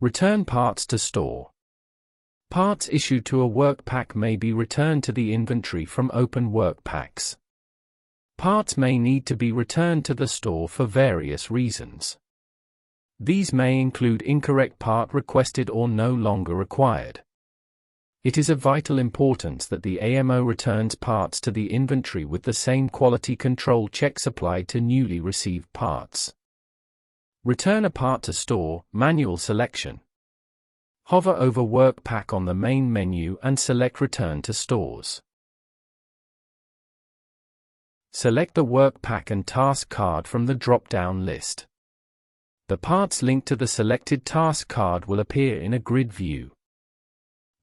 Return parts to store. Parts issued to a Workpack may be returned to the inventory from open Workpacks. Parts may need to be returned to the store for various reasons. These may include incorrect part requested or no longer required. It is of vital importance that the AMO returns parts to the inventory with the same quality control checks applied to newly received parts. Return a part to store, manual selection. Hover over Workpack on the main menu and select Return to Stores. Select the Workpack and task card from the drop-down list. The parts linked to the selected task card will appear in a grid view.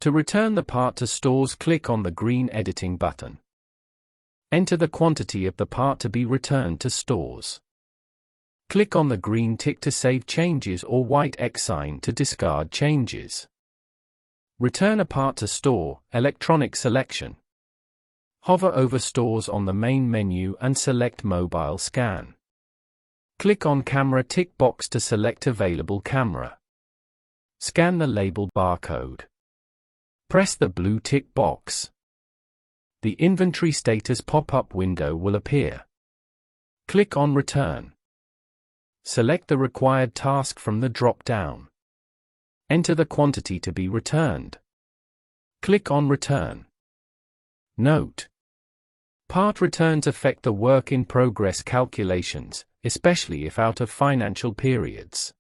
To return the part to stores, click on the green Editing button. Enter the quantity of the part to be returned to stores. Click on the green tick to save changes or white X sign to discard changes. Return a part to store, electronic selection. Hover over stores on the main menu and select mobile scan. Click on camera tick box to select available camera. Scan the labeled barcode. Press the blue tick box. The inventory status pop-up window will appear. Click on Return. Select the required task from the drop-down. Enter the quantity to be returned. Click on Return. Note: part returns affect the work in progress calculations, especially if out of financial periods.